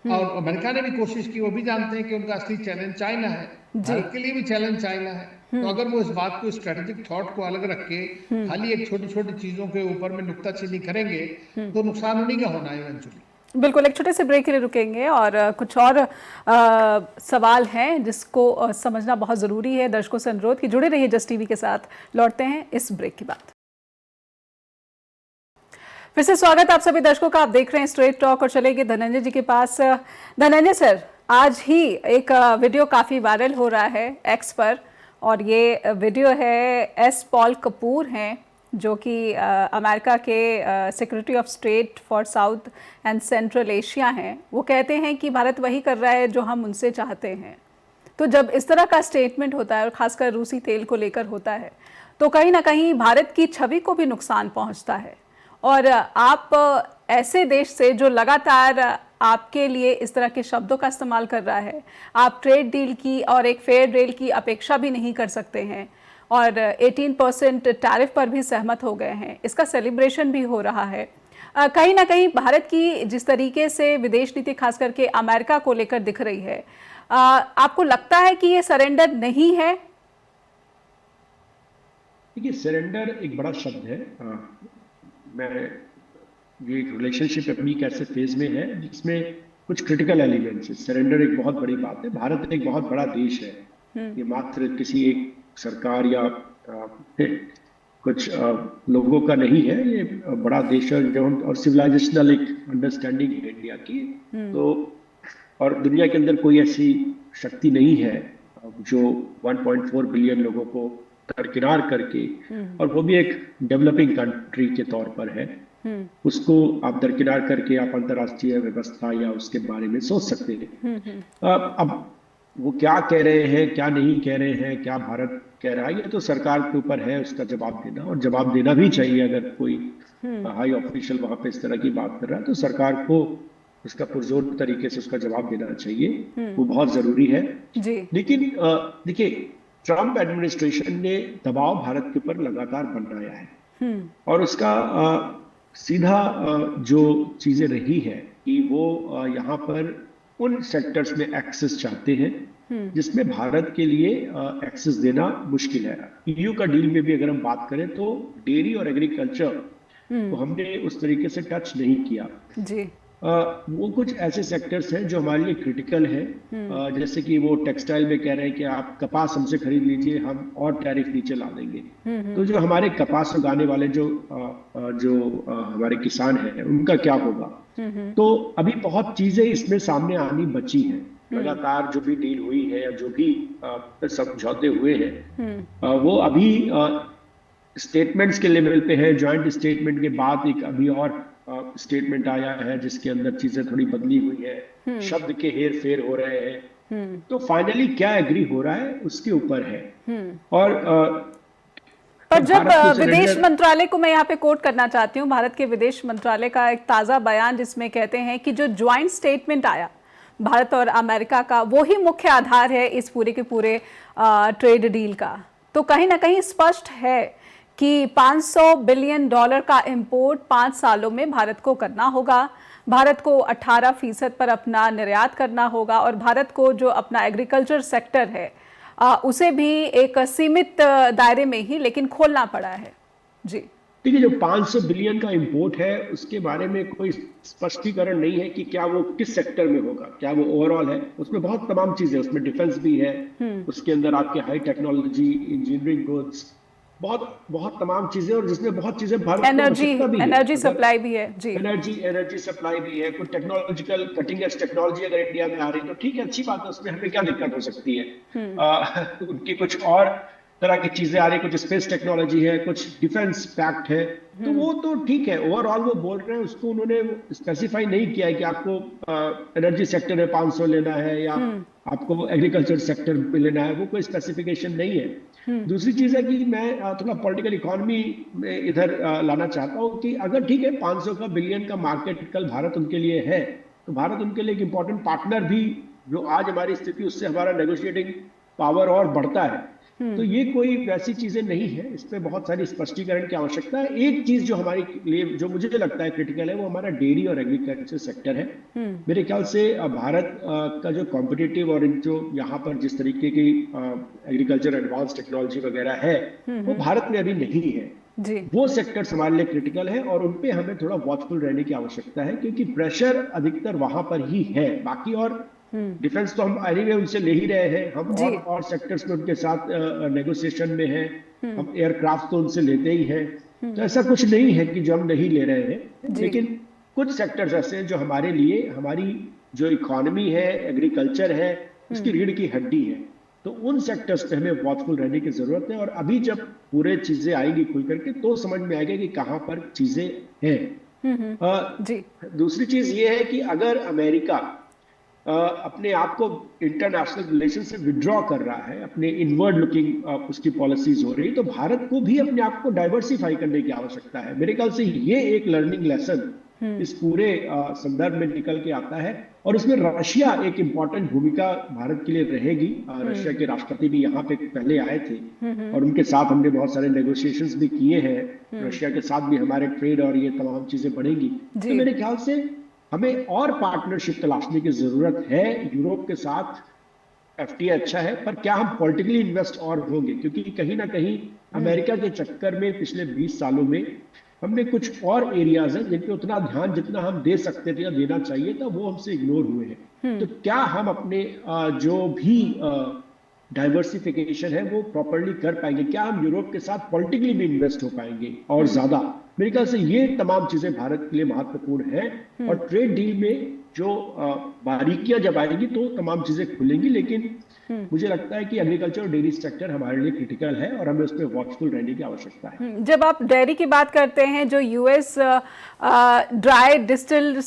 और अमेरिका ने भी कोशिश की। वो भी जानते हैं कि उनका असली चैलेंज चाइना है, भारत के लिए भी चैलेंज चाइना है। तो अगर वो इस बात को, स्ट्रेटेजिक थॉट को अलग रख के खाली एक छोटी छोटी चीजों के ऊपर में नुक्ताचीनी करेंगे तो नुकसान उन्हीं का होना है इवेंचुअली। बिल्कुल, एक छोटे से ब्रेक के लिए रुकेंगे और कुछ और सवाल हैं जिसको समझना बहुत ज़रूरी है। दर्शकों से अनुरोध कि जुड़े रहिए जस्ट टीवी के साथ। लौटते हैं इस ब्रेक के बाद। फिर से स्वागत आप सभी दर्शकों का। आप देख रहे हैं स्ट्रेट टॉक और चलेंगे धनंजय जी के पास। धनंजय सर, आज ही एक वीडियो काफ़ी वायरल हो रहा है एक्स पर, और ये वीडियो है एस पॉल कपूर हैं जो कि अमेरिका के secretary of state for south and central Asia हैं। वो कहते हैं कि भारत वही कर रहा है जो हम उनसे चाहते हैं। तो जब इस तरह का स्टेटमेंट होता है और ख़ासकर रूसी तेल को लेकर होता है तो कहीं ना कहीं भारत की छवि को भी नुकसान पहुंचता है। और आप ऐसे देश से जो लगातार आपके लिए इस तरह के शब्दों का इस्तेमाल कर रहा है, आप ट्रेड डील की और एक फेयर डील की अपेक्षा भी नहीं कर सकते हैं, और 18% टैरिफ पर भी सहमत हो गए हैं, इसका सेलिब्रेशन भी हो रहा है। कहीं ना कहीं भारत की जिस तरीके से विदेश नीति खास करके अमेरिका को लेकर दिख रही है, आपको लगता है कि ये सरेंडर नहीं है? देखिए, सरेंडर एक बड़ा शब्द है। मैं ये रिलेशनशिप अपनी कैसे फेज में है जिसमें कुछ क्रिटिकल एलिमेंट्स है। सरेंडर एक बहुत बड़ी बात है। भारत एक बहुत बड़ा देश है, ये मात्र किसी एक सरकार या कुछ लोगों का नहीं है। ये बड़ा देश है जो, और सिविलाइजेशनल एक अंडरस्टैंडिंग है इंडिया की। तो और दुनिया के अंदर कोई ऐसी शक्ति नहीं है जो 1.4 बिलियन लोगों को दरकिनार करके, और वो भी एक डेवलपिंग कंट्री के तौर पर है, उसको आप दरकिनार करके आप अंतर्राष्ट्रीय व्यवस्था या उसके बारे में सोच सकते हैं। अब वो क्या कह रहे हैं, क्या नहीं कह रहे हैं, क्या भारत कह रहा है, ये तो सरकार के ऊपर है उसका जवाब देना, और जवाब देना भी चाहिए। अगर कोई हाई ऑफिशियल वहां पे इस तरह की बात कर रहा है तो सरकार को उसका पुरजोर तरीके से उसका जवाब देना चाहिए, वो बहुत जरूरी है जी। लेकिन देखिए, ट्रम्प एडमिनिस्ट्रेशन ने दबाव भारत के ऊपर लगातार बनाया है, और उसका सीधा जो चीजें रही है कि वो यहाँ पर उन सेक्टर्स में एक्सेस चाहते हैं जिसमें भारत के लिए एक्सेस देना मुश्किल है। ईयू का डील में भी अगर हम बात करें तो डेयरी और एग्रीकल्चर को हमने उस तरीके से टच नहीं किया जी। वो कुछ ऐसे सेक्टर्स हैं जो हमारे लिए क्रिटिकल हैं, जैसे कि वो टेक्सटाइल में कह रहे हैं कि आप कपास हमसे खरीद लीजिए, हम और टैरिफ नीचे ला देंगे। तो जो हमारे कपास उगाने वाले हमारे किसान हैं उनका क्या होगा? तो अभी बहुत चीजें इसमें सामने आनी बची हैं। लगातार जो भी डील हुई है या जो भी समझौते हुए हैं, वो अभी स्टेटमेंट्स के लेवल पे है। जॉइंट स्टेटमेंट के बाद एक अभी और स्टेटमेंट आया है जिसके अंदर चीजें थोड़ी बदली हुई है, शब्द के हेर फेर हो रहे हैं। तो फाइनली क्या एग्री हो रहा है उसके ऊपर है। और पर जब विदेश मंत्रालय को मैं यहाँ पे कोट करना चाहती हूँ, भारत के विदेश मंत्रालय का एक ताज़ा बयान जिसमें कहते हैं कि जो ज्वाइंट स्टेटमेंट आया भारत और अमेरिका का, वो ही मुख्य आधार है इस पूरे के पूरे ट्रेड डील का। तो कहीं ना कहीं स्पष्ट है कि $500 बिलियन का इंपोर्ट 5 सालों में भारत को करना होगा, भारत को 18% पर अपना निर्यात करना होगा और भारत को जो अपना एग्रीकल्चर सेक्टर है उसे भी एक सीमित दायरे में ही लेकिन खोलना पड़ा है। जी देखिए, जो 500 बिलियन का इंपोर्ट है उसके बारे में कोई स्पष्टीकरण नहीं है कि क्या वो किस सेक्टर में होगा, क्या वो ओवरऑल है। उसमें बहुत तमाम चीजें, उसमें डिफेंस भी है, उसके अंदर आपके हाई टेक्नोलॉजी, इंजीनियरिंग गुड्स, बहुत बहुत तमाम चीजें, और जिसमें बहुत चीजें भारत को आवश्यकता भी है। एनर्जी सप्लाई भी है। जी, एनर्जी सप्लाई भी है। कुछ टेक्नोलॉजिकल कटिंग एज टेक्नोलॉजी अगर इंडिया में आ रही है तो ठीक है, अच्छी बात है, उसमें हमें क्या दिक्कत हो सकती है। उनकी कुछ और तरह की चीजें आ रही है, कुछ स्पेस टेक्नोलॉजी है, कुछ डिफेंस पैक्ट है, तो वो तो ठीक है। ओवरऑल वो बोल रहे हैं, उसको उन्होंने स्पेसिफाई नहीं किया है कि आपको एनर्जी सेक्टर में 500 लेना है या आपको एग्रीकल्चर सेक्टर में लेना है, वो कोई स्पेसिफिकेशन नहीं है। दूसरी चीज है कि मैं थोड़ा पॉलिटिकल इकोनॉमी में इधर लाना चाहता हूँ कि अगर ठीक है 500 का बिलियन का मार्केट कल भारत उनके लिए है, तो भारत उनके लिए एक इंपॉर्टेंट पार्टनर भी, जो आज हमारी स्थिति उससे हमारा नेगोशिएटिंग पावर और बढ़ता है। तो ये कोई वैसी चीजें नहीं है, इसमें बहुत सारी स्पष्टीकरण की आवश्यकता है। एक चीज जो हमारे लिए, जो मुझे लगता है क्रिटिकल है, वो हमारा डेयरी और एग्रीकल्चर सेक्टर है। मेरे ख्याल से भारत का जो कॉम्पिटिटिव और जो यहाँ पर जिस तरीके की एग्रीकल्चर एडवांस टेक्नोलॉजी वगैरह है, वो भारत में अभी नहीं है। जी, वो सेक्टर्स हमारे लिए क्रिटिकल है और उनपे हमें थोड़ा वॉचफुल रहने की आवश्यकता है, क्योंकि प्रेशर अधिकतर वहां पर ही है। बाकी और डिफेंस तो हम एनीवे उनसे ले ही रहे हैं, हम और सेक्टर्स में उनके साथ नेगोशिएशन में हैं, हम एयरक्राफ्ट तो उनसे लेते ही हैं। तो ऐसा कुछ नहीं है कि जो हम नहीं ले रहे हैं, लेकिन कुछ सेक्टर्स ऐसे हैं जो हमारे लिए, हमारी जो इकोनॉमी है, एग्रीकल्चर है, उसकी रीढ़ की हड्डी है। तो उन सेक्टर्स पे हमें वॉचफुल रहने की जरूरत है, और अभी जब पूरे चीजें आएंगी खुल करके तो समझ में आएगा कि कहाँ पर चीजें हैं। दूसरी चीज ये है कि अगर अमेरिका अपने आप को इंटरनेशनल रिलेशन से विड्रॉ कर रहा है, अपने इनवर्ड लुकिंग उसकी पॉलिसीज हो रही, तो भारत को भी अपने आप को डाइवर्सिफाई करने की आवश्यकता है। मेरे ख्याल से ये एक लर्निंग लेसन इस पूरे संदर्भ में निकल के आता है, और उसमें रशिया एक इंपॉर्टेंट भूमिका भारत के लिए रहेगी। रशिया के राष्ट्रपति भी यहाँ पे पहले आए थे और उनके साथ हमने बहुत सारे नेगोशिएशंस भी किए हैं। रशिया के साथ भी हमारे ट्रेड और ये तमाम चीजें बढ़ेंगी। तो मेरे ख्याल से हमें और पार्टनरशिप तलाशने की जरूरत है। यूरोप के साथ एफटीए अच्छा है, पर क्या हम पॉलिटिकली इन्वेस्ट और होंगे? क्योंकि कहीं ना कहीं अमेरिका के चक्कर में पिछले 20 सालों में हमने कुछ और एरियाज हैं जिन पे उतना ध्यान जितना हम दे सकते थे या देना चाहिए था, वो हमसे इग्नोर हुए हैं। तो क्या हम अपने जो भी डाइवर्सिफिकेशन है वो प्रॉपरली कर पाएंगे? क्या हम यूरोप के साथ पॉलिटिकली भी इन्वेस्ट हो पाएंगे और ज्यादा? मेरे ख्याल से ये तमाम चीजें भारत के लिए महत्वपूर्ण है, और ट्रेड डील में जो बारीकियां जब आएंगी तो तमाम चीजें खुलेंगी। लेकिन मुझे लगता है कि एग्रीकल्चर और डेयरी सेक्टर हमारे लिए क्रिटिकल है और हमें उस पर वॉचफुल रहने की आवश्यकता है। जब आप डेयरी की बात करते हैं, जो यूएस ड्राई डिस्टिल्ड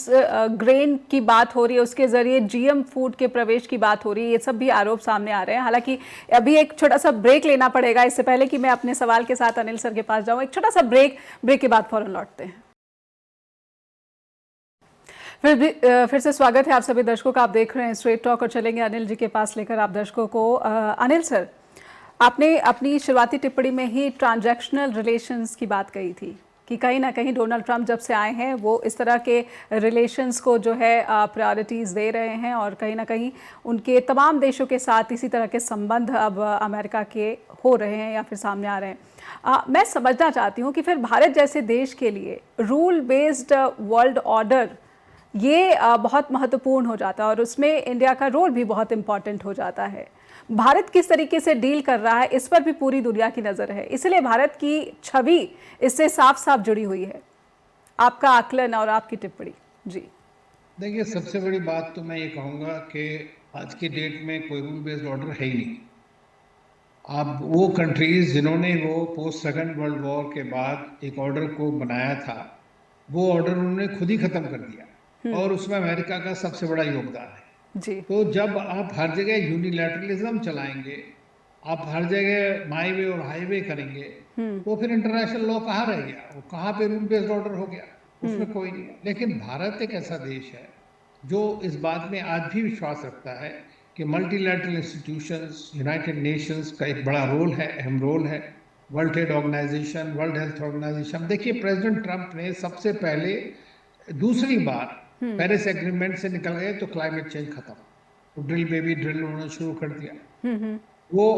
ग्रेन की बात हो रही है, उसके जरिए जीएम फूड के प्रवेश की बात हो रही है, ये सब भी आरोप सामने आ रहे हैं। हालांकि अभी एक छोटा सा ब्रेक लेना पड़ेगा, इससे पहले कि मैं अपने सवाल के साथ अनिल सर के पास जाऊं। एक छोटा सा ब्रेक के बाद फौरन लौटते हैं। फिर से स्वागत है आप सभी दर्शकों का। आप देख रहे हैं स्ट्रेट टॉक और चलेंगे अनिल जी के पास लेकर आप दर्शकों को। अनिल सर, आपने अपनी शुरुआती टिप्पणी में ही ट्रांजैक्शनल रिलेशंस की बात कही थी कि कहीं ना कहीं डोनाल्ड ट्रंप जब से आए हैं वो इस तरह के रिलेशंस को जो है प्रायोरिटीज़ दे रहे हैं, और कहीं ना कहीं उनके तमाम देशों के साथ इसी तरह के संबंध अब अमेरिका के हो रहे हैं या फिर सामने आ रहे हैं। मैं समझना चाहती हूँ कि फिर भारत जैसे देश के लिए रूल बेस्ड वर्ल्ड ऑर्डर ये बहुत महत्वपूर्ण हो जाता है और उसमें इंडिया का रोल भी बहुत इम्पॉर्टेंट हो जाता है। भारत किस तरीके से डील कर रहा है इस पर भी पूरी दुनिया की नज़र है, इसलिए भारत की छवि इससे साफ साफ जुड़ी हुई है। आपका आकलन और आपकी टिप्पणी जी। देखिए, सबसे बड़ी बात तो मैं ये कहूँगा कि आज की डेट में कोई रूल बेस्ड ऑर्डर है ही नहीं। अब वो कंट्रीज जिन्होंने वो पोस्ट सेकंड वर्ल्ड वॉर के बाद एक ऑर्डर को बनाया था, वो ऑर्डर उन्होंने खुद ही खत्म कर दिया और उसमें अमेरिका का सबसे बड़ा योगदान है। जी। तो जब आप हर जगह यूनिलैटरलिज्म चलाएंगे, आप हर जगह माई वे और हाईवे करेंगे, तो फिर इंटरनेशनल लॉ कहाँ रह गया? वो कहाँ पे रूल बेस्ड ऑर्डर हो गया? उसमें कोई नहीं है। लेकिन भारत एक ऐसा देश है जो इस बात में आज भी विश्वास रखता है कि मल्टीलैटरल इंस्टीट्यूशंस, यूनाइटेड नेशंस का एक बड़ा रोल है, अहम रोल है, World Trade Organization, World Health Organization. देखिए, प्रेसिडेंट ट्रंप ने सबसे पहले दूसरी बार पेरिस एग्रीमेंट से निकल गए तो क्लाइमेट चेंज खत्म, तो ड्रिल बेबी ड्रिल होना शुरू कर दिया। वो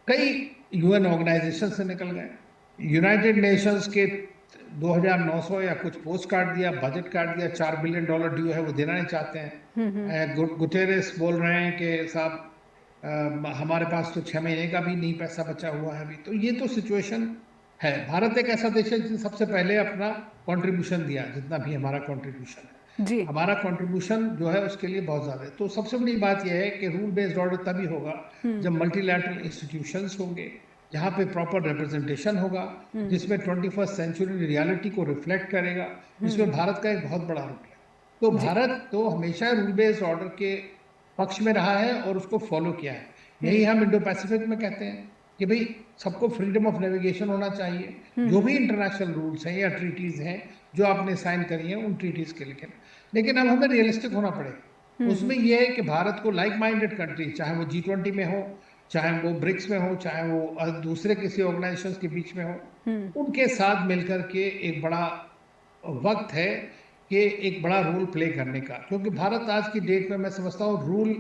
कई यूएन ऑर्गेनाइजेशन से निकल गए, यूनाइटेड नेशंस के 2900 या कुछ पोस्ट काट दिया, बजट काट दिया, $4 बिलियन ड्यू है वो देना नहीं चाहते हैं। गुटेरेस बोल रहे हैं कि साहब हमारे पास तो 6 महीने का भी नहीं पैसा बचा हुआ है अभी। तो ये तो सिचुएशन है। भारत एक ऐसा देश है जिसने सबसे पहले अपना कंट्रीब्यूशन दिया, जितना भी हमारा कंट्रीब्यूशन है जी। हमारा कंट्रीब्यूशन जो है उसके लिए बहुत ज़्यादा है। तो सबसे बड़ी बात यह है कि रूल बेस्ड ऑर्डर तभी होगा जब मल्टीलैटरल इंस्टीट्यूशंस होंगे, जहाँ पे प्रॉपर रिप्रेजेंटेशन होगा, जिसमें 21st सेंचुरी रियलिटी को रिफ्लेक्ट करेगा, जिसमें भारत का एक बहुत बड़ा रोल है। तो भारत तो हमेशा रूल बेस्ड ऑर्डर के पक्ष में रहा है और उसको फॉलो किया है। यही हम इंडो पैसिफिक में कहते हैं कि भाई सबको फ्रीडम ऑफ नेविगेशन होना चाहिए। जो भी इंटरनेशनल रूल्स हैं या ट्रीटीज हैं जो आपने साइन करी हैं, उन ट्रीटीज के लेकिन अब हमें रियलिस्टिक होना पड़ेगा। उसमें यह है कि भारत को लाइक माइंडेड कंट्री, चाहे वो G20 में हो, चाहे वो ब्रिक्स में हो, चाहे वो दूसरे किसी ऑर्गेनाइजेशन के बीच में हो, उनके साथ मिलकर के एक बड़ा वक्त है कि एक बड़ा रोल प्ले करने का। क्योंकि भारत आज की डेट में मैं समझता हूँ रूल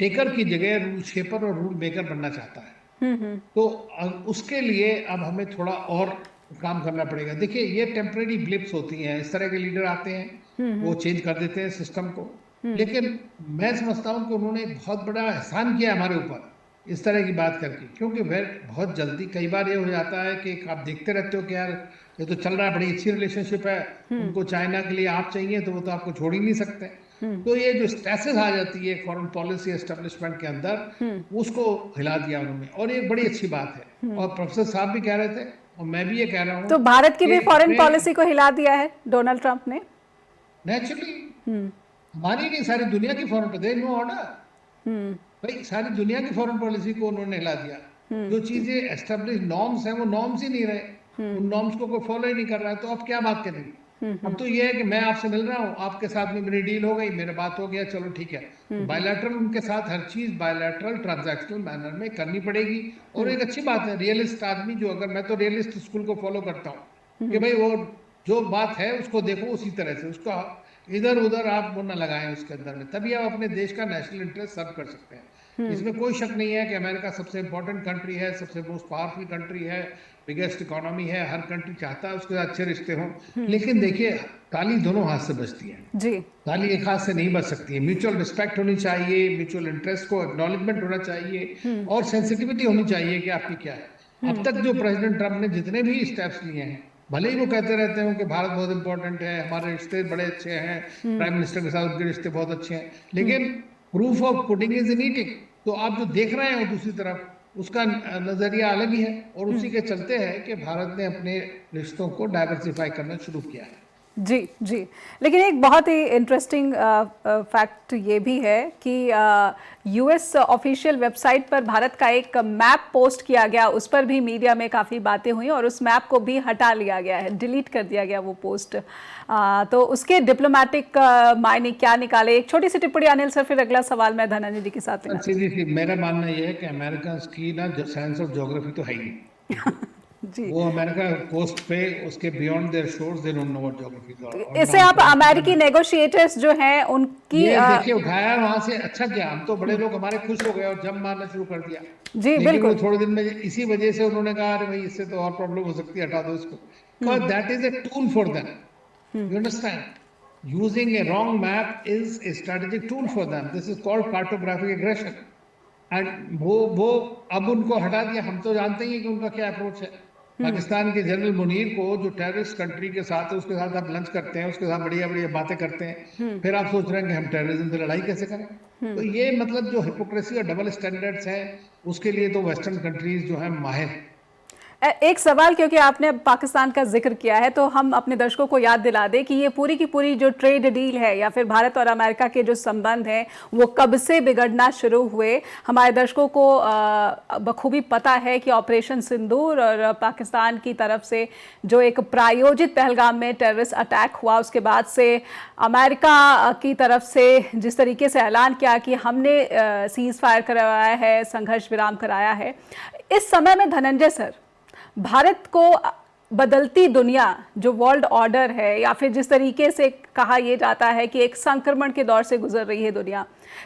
टेकर की जगह रूल शेपर और रूल मेकर बनना चाहता है। तो उसके लिए अब हमें थोड़ा और काम करना पड़ेगा। देखिए, ये टेम्परेरी ब्लिप्स होती हैं, इस तरह के लीडर आते हैं, वो चेंज कर देते हैं सिस्टम को। लेकिन मैं समझता हूँ कि उन्होंने बहुत बड़ा एहसान किया हमारे ऊपर इस तरह की बात करके, क्योंकि वह बहुत जल्दी कई बार ये हो जाता है कि आप देखते रहते हो कि यार ये तो चल रहा है, बड़ी अच्छी रिलेशनशिप है, उनको चाइना के लिए आप चाहिए तो वो तो आपको छोड़ ही नहीं सकते। तो ये जो स्टेसिस आ जाती है फॉरेन पॉलिसी एस्टेब्लिशमेंट के अंदर, उसको हिला दिया उन्होंने, और ये बड़ी अच्छी बात है। और प्रोफेसर साहब भी कह रहे थे और मैं भी ये कह रहा हूँ, तो भारत की भी फॉरेन पॉलिसी को हिला दिया है डोनाल्ड ट्रंप ने। नेचुरली हमारी नहीं, सारी दुनिया की फॉरेन पॉलिसी, नो ऑर्डर भाई, सारी दुनिया की फॉरेन पॉलिसी को उन्होंने हिला दिया। जो चीजें एस्टेब्लिश नॉर्म्स हैं वो नॉर्म्स ही नहीं रहे, उन नॉर्म्स को कोई फॉलो ही नहीं कर रहा है, तो अब क्या बात करेंगे? अब तो ये है कि मैं आपसे मिल रहा हूँ, आपके साथ में मेरी डील हो गई, मेरा बात हो गया, चलो ठीक है। बायलैटरल उनके साथ हर चीज बायलैटरल ट्रांजैक्शनल मैनर में करनी पड़ेगी। और एक अच्छी बात है, रियलिस्ट आदमी जो, अगर मैं तो रियलिस्ट स्कूल को फॉलो करता हूँ कि भाई वो जो बात है उसको देखो उसी तरह से, उसका इधर उधर आप वो ना लगाएं उसके अंदर में, तभी आप अपने देश का नेशनल इंटरेस्ट सर्व कर सकते हैं। इसमें कोई शक नहीं है कि अमेरिका सबसे इंपॉर्टेंट कंट्री है, सबसे मोस्ट पावरफुल कंट्री है, बिगेस्ट इकोनॉमी है, हर कंट्री चाहता है उसके साथ अच्छे रिश्ते हों। लेकिन देखिए, ताली दोनों हाथ से बजती है जी। ताली एक हाथ से नहीं बज सकती है। म्यूचुअल रिस्पेक्ट होनी चाहिए, म्यूचुअल इंटरेस्ट को एक्नॉलेजमेंट होना चाहिए, और सेंसिटिविटी होनी चाहिए कि आपकी क्या है। अब तक जो प्रेसिडेंट ट्रंप ने जितने भी स्टेप्स लिए हैं, भले ही वो कहते रहते हैं कि भारत बहुत इंपॉर्टेंट है, हमारे रिश्ते बड़े अच्छे हैं, प्राइम मिनिस्टर के साथ उनके रिश्ते बहुत अच्छे हैं, लेकिन proof of pudding is in eating. तो आप जो देख रहे हैं वो दूसरी तरफ उसका नजरिया अलग ही है, और उसी के चलते है कि भारत ने अपने रिश्तों को डाइवर्सिफाई करना शुरू किया है। जी जी। लेकिन एक बहुत ही इंटरेस्टिंग फैक्ट ये भी है कि यूएस ऑफिशियल वेबसाइट पर भारत का एक मैप पोस्ट किया गया, उस पर भी मीडिया में काफ़ी बातें हुई और उस मैप को भी हटा लिया गया है, डिलीट कर दिया गया वो पोस्ट। तो उसके डिप्लोमेटिक मायने क्या निकाले? एक छोटी सी टिप्पणी अनिल सर, फिर अगला सवाल मैं धनंजय जी के साथ लेना। सीधी मेरा मानना ये है कि अमेरिकन की ना साइंस ऑफ ज्योग्राफी तो है ही नहीं। जी। वो अमेरिका कोस्ट पे, उसके beyond their shores they don't know what geography is. इससे आप अमेरिकी नेगोशिएटर्स जो हैं उनकी देखिए उठाया वहां से, अच्छा किया, हम तो बड़े लोग हमारे खुश हो गए और जम मारना शुरू कर दिया। जी लेकिन बिल्कुल। वो थोड़े दिन में इसी वजह से उन्होंने कहा अरे भाई इससे तो और प्रॉब्लम हो सकती है, हटा दो इसको, because that is a tool for them, you understand. using a wrong map is a strategic tool for them. This is called cartographic aggression. And वो अब उनको हटा दिया. हम तो जानते ही हैं कि उनका क्या अप्रोच है. पाकिस्तान के जनरल मुनीर को जो टेररिस्ट कंट्री के साथ है उसके साथ आप लंच करते हैं, उसके साथ बढ़िया बढ़िया बातें करते हैं, फिर आप सोच रहे हैं कि हम टेररिज्म से लड़ाई कैसे करें. तो ये मतलब जो हिपोक्रेसी और डबल स्टैंडर्ड्स है उसके लिए तो वेस्टर्न कंट्रीज जो है माहिर. एक सवाल, क्योंकि आपने पाकिस्तान का जिक्र किया है तो हम अपने दर्शकों को याद दिला दें कि ये पूरी की पूरी जो ट्रेड डील है या फिर भारत और अमेरिका के जो संबंध हैं वो कब से बिगड़ना शुरू हुए. हमारे दर्शकों को बखूबी पता है कि ऑपरेशन सिंदूर और पाकिस्तान की तरफ से जो एक प्रायोजित पहलगाम में टेररिस्ट अटैक हुआ उसके बाद से अमेरिका की तरफ से जिस तरीके से ऐलान किया कि हमने सीज फायर करवाया है, संघर्ष विराम कराया है. इस समय में धनंजय सर, भारत को बदलती दुनिया जो वर्ल्ड ऑर्डर है या फिर जिस तरीके से कहा यह जाता है कि एक संक्रमण के दौर से गुजर रही है दुनिया,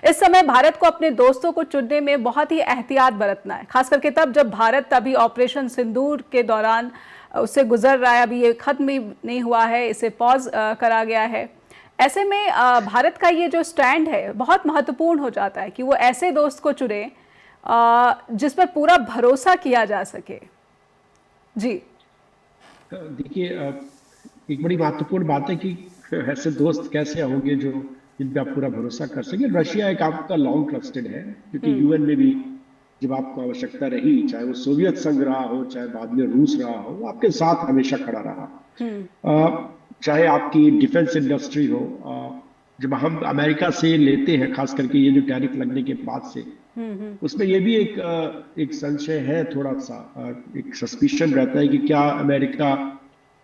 इस समय भारत को अपने दोस्तों को चुनने में बहुत ही एहतियात बरतना है, खास करके तब जब भारत अभी ऑपरेशन सिंदूर के दौरान उससे गुजर रहा है. अभी ये खत्म ही नहीं हुआ है, इसे पॉज करा गया है. ऐसे में भारत का ये जो स्टैंड है बहुत महत्वपूर्ण हो जाता है कि वो ऐसे दोस्त को चुने जिस पर पूरा भरोसा किया जा सके. जी देखिए, एक बड़ी महत्वपूर्ण बात है कि ऐसे दोस्त कैसे होंगे जो जिन पे आप पूरा भरोसा कर सके. रशिया एक आपका लॉन्ग ट्रस्टेड है, क्योंकि यूएन में भी जब आपको आवश्यकता रही, चाहे वो सोवियत संघ रहा हो, चाहे बाद में रूस रहा हो, वो आपके साथ हमेशा खड़ा रहा. चाहे आपकी डिफेंस इंडस्ट्री हो, जब हम अमेरिका से लेते हैं, खास करके ये जो टैरिफ लगने के बाद से, उसमें ये भी एक संशय है, थोड़ा सा एक सस्पिशन रहता है कि क्या अमेरिका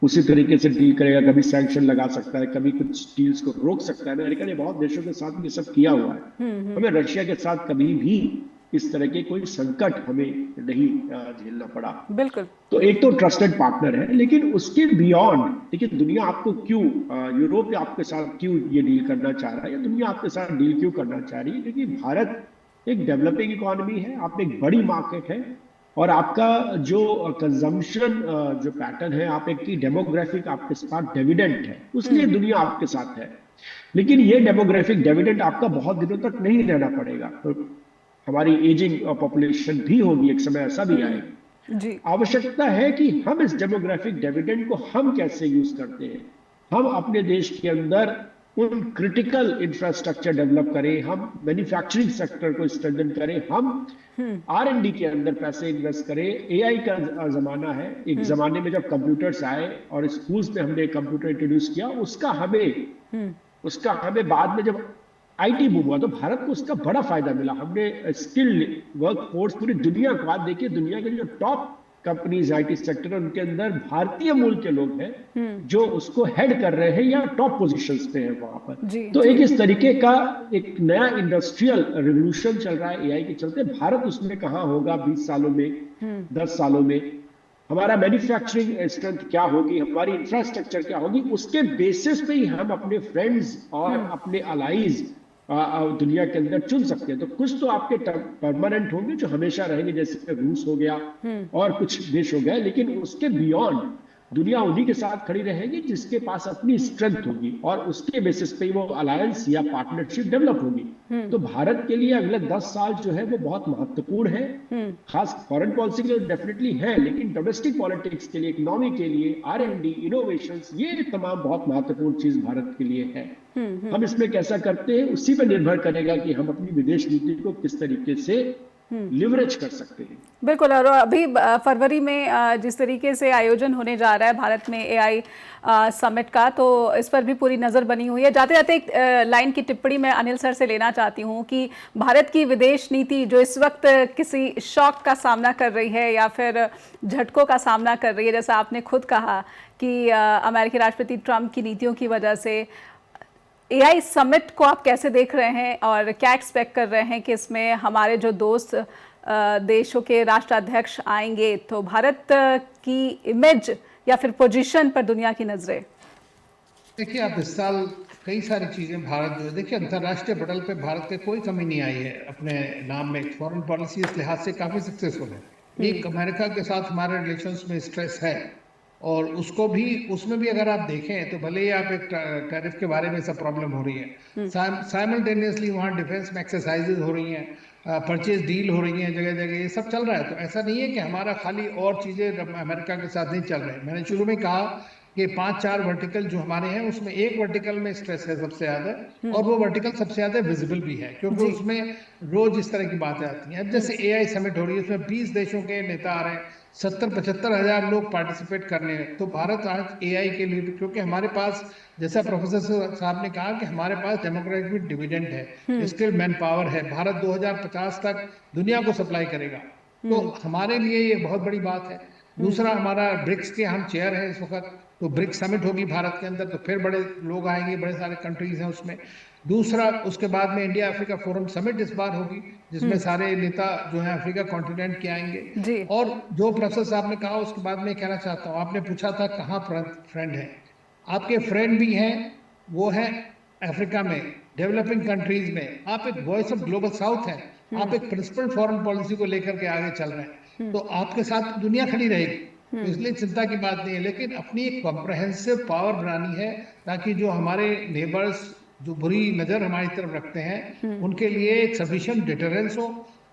उसी तरीके से डील करेगा. कभी सैंक्शन लगा सकता है, कभी कुछ डील्स को रोक सकता है. अमेरिका ने बहुत देशों के साथ ये सब किया हुआ है. हमें रशिया के साथ कभी भी इस तरह के कोई संकट हमें नहीं झेलना पड़ा. बिल्कुल. तो एक तो ट्रस्टेड पार्टनर है, लेकिन उसके बियॉन्ड देखिए, दुनिया आपको क्यों, यूरोप आपके साथ क्यों ये डील करना चाह रहा है, या दुनिया आपके साथ डील क्यों करना चाह रही है? क्योंकि भारत एक डेवलपिंग इकोनॉमी है, आप एक बड़ी मार्केट है, और आपका जो कंजम्पशन जो पैटर्न है, आप एक की डेमोग्राफिक आपके साथ डिविडेंड है, उसलिए दुनिया आपके साथ है. लेकिन ये डेमोग्राफिक डिविडेंड आपका बहुत दिनों तक नहीं रहना पड़ेगा. तो हमारी एजिंग पॉपुलेशन भी होगी, एक समय ऐसा भी आएगा. आवश्यकता है कि हम इस डेमोग्राफिक डिविडेंड को हम कैसे यूज करते हैं. हम अपने देश के अंदर उन क्रिटिकल इंफ्रास्ट्रक्चर डेवलप करें, हम मैन्युफैक्चरिंग सेक्टर को स्ट्रेंथन करें, हम R&D के अंदर पैसे इन्वेस्ट करें. AI का जमाना है. एक जमाने में जब कंप्यूटर्स आए और स्कूल्स में हमने कंप्यूटर इंट्रोड्यूस किया, उसका हमें बाद में जब IT बूम हुआ तो भारत को उसका बड़ा फायदा मिला. हमने स्किल्ड वर्कफोर्स पूरी दुनिया को, आज देखिए दुनिया के जो टॉप कंपनीज IT सेक्टर है, उनके अंदर भारतीय मूल के लोग हैं जो उसको हेड कर रहे हैं या टॉप पोजीशंस पे हैं वहां पर. तो एक इस तरीके का एक नया इंडस्ट्रियल रिवोल्यूशन चल रहा है AI के चलते. भारत उसमें कहाँ होगा 20 सालों में, 10 सालों में? हमारा मैन्युफैक्चरिंग स्ट्रेंथ क्या होगी, हमारी इंफ्रास्ट्रक्चर क्या होगी, उसके बेसिस पे ही हम अपने फ्रेंड्स और अपने अलाइज दुनिया के अंदर चुन सकते हैं. तो कुछ तो आपके परमानेंट होंगे जो हमेशा रहेंगे, जैसे रूस हो गया और कुछ देश हो गए, लेकिन उसके बियॉन्ड दुनिया उन्हीं के साथ खड़ी रहेगी जिसके पास अपनी स्ट्रेंथ होगी, और उसके बेसिस पे वो अलायंस या पार्टनरशिप डेवलप होगी. तो भारत के लिए अगले 10 साल जो है वो बहुत महत्वपूर्ण है. खास फॉरेन पॉलिसी के लिए डेफिनेटली है, लेकिन डोमेस्टिक पॉलिटिक्स के लिए, इकोनॉमी के लिए, R&D, इनोवेशंस, ये तमाम बहुत महत्वपूर्ण चीज भारत के लिए है. हम इसमें कैसा करते हैं उसी पर निर्भर करेगा कि हम अपनी विदेश नीति को किस तरीके से लिवरेज कर सकते हैं. बिल्कुल. और अभी फरवरी में जिस तरीके से आयोजन होने जा रहा है भारत में AI समिट का, तो इस पर भी पूरी नज़र बनी हुई है. जाते जाते एक लाइन की टिप्पणी मैं अनिल सर से लेना चाहती हूँ कि भारत की विदेश नीति जो इस वक्त किसी शॉक का सामना कर रही है या फिर झटकों का सामना कर रही है, जैसा आपने खुद कहा कि अमेरिकी राष्ट्रपति ट्रंप की नीतियों की वजह से, AI समिट को आप कैसे देख रहे हैं और क्या एक्सपेक्ट कर रहे हैं कि इसमें हमारे जो दोस्त देशों के राष्ट्राध्यक्ष आएंगे, तो भारत की इमेज या फिर पोजीशन पर दुनिया की नजरें? देखिए, आप इस साल कई सारी चीजें भारत जो देखिए अंतर्राष्ट्रीय पटल पे भारत के कोई कमी नहीं आई है अपने नाम में. फॉरेन पॉलिसी इस लिहाज से काफी सक्सेसफुल है. एक अमेरिका के साथ हमारे रिलेशंस में स्ट्रेस है और उसको भी, उसमें भी अगर आप देखें तो भले ही आप एक टैरिफ के बारे में सब प्रॉब्लम हो रही है, साइमल्टेनियसली वहाँ डिफेंस में एक्सरसाइजेज हो रही हैं, परचेज डील हो रही हैं जगह जगह, ये सब चल रहा है। तो ऐसा नहीं है कि हमारा खाली और चीज़ें अमेरिका के साथ नहीं चल रही। मैंने शुरू में कहा कि 5-4 वर्टिकल जो हमारे हैं उसमें एक वर्टिकल में स्ट्रेस है सबसे ज़्यादा, और वो वर्टिकल सबसे ज़्यादा विजिबल भी है, क्योंकि उसमें रोज इस तरह की बातें आती हैं। अब जैसे AI समिट हो रही है, उसमें 20 देशों के नेता आ रहे हैं, 70-75 हज़ार लोग पार्टिसिपेट करने हैं। तो भारत आज AI के लिए, क्योंकि हमारे पास, जैसा प्रोफेसर साहब ने कहा कि हमारे पास डेमोग्राफिक डिविडेंड है, स्किल मैन पावर है, भारत 2050 तक दुनिया को सप्लाई करेगा, तो हमारे लिए ये बहुत बड़ी बात है। दूसरा, हमारा ब्रिक्स के हम चेयर हैं इस वक्त, तो ब्रिक्स समिट होगी भारत के अंदर, तो फिर बड़े लोग आएंगे, बड़े सारे कंट्रीज हैं उसमें। दूसरा, उसके बाद में इंडिया अफ्रीका फोरम समिट इस बार होगी, जिसमें सारे नेता जो हैं अफ्रीका कॉन्टिनेंट के आएंगे। और जो प्रोफेसर साहब ने कहा, उसके बाद में कहना चाहता हूँ, आपने पूछा था कहाँ फ्रेंड है, आपके फ्रेंड भी हैं, वो हैं अफ्रीका में, डेवलपिंग कंट्रीज में। आप एक वॉइस ऑफ ग्लोबल साउथ हैं, आप एक प्रिंसिपल फॉरेन पॉलिसी को लेकर के आगे चल रहे हैं, तो आपके साथ दुनिया खड़ी रहेगी, तो इसलिए चिंता की बात नहीं है। लेकिन अपनी एक कॉम्प्रहेंसिव पावर बनानी है, ताकि जो हमारे नेबर्स जो बुरी नज़र हमारी तरफ रखते हैं, उनके लिए एक सफिशिएंट डिटरेंस हो,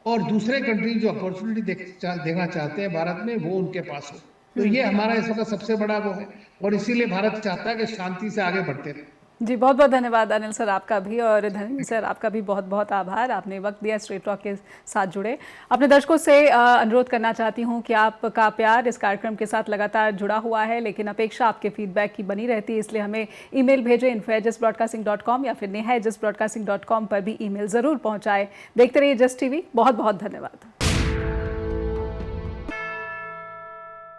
और दूसरे कंट्री जो अपॉर्चुनिटी देखना चाहते हैं भारत में, वो उनके पास हो। तो ये हमारा इस वक्त सबसे बड़ा वो है, और इसीलिए भारत चाहता है कि शांति से आगे बढ़ते रहे। जी, बहुत बहुत धन्यवाद अनिल सर आपका भी, और धर्मेंद्र सर आपका भी बहुत बहुत आभार, आपने वक्त दिया, स्ट्रेट टॉक के साथ जुड़े। अपने दर्शकों से अनुरोध करना चाहती हूं कि आपका प्यार इस कार्यक्रम के साथ लगातार जुड़ा हुआ है, लेकिन अपेक्षा आपके फीडबैक की बनी रहती है, इसलिए हमें ईमेल भेजें info@justbroadcasting.com या फिर neha@justbroadcasting.com पर भी ईमेल ज़रूर पहुँचाएँ। देखते रहिए जस्ट टीवी। बहुत बहुत धन्यवाद।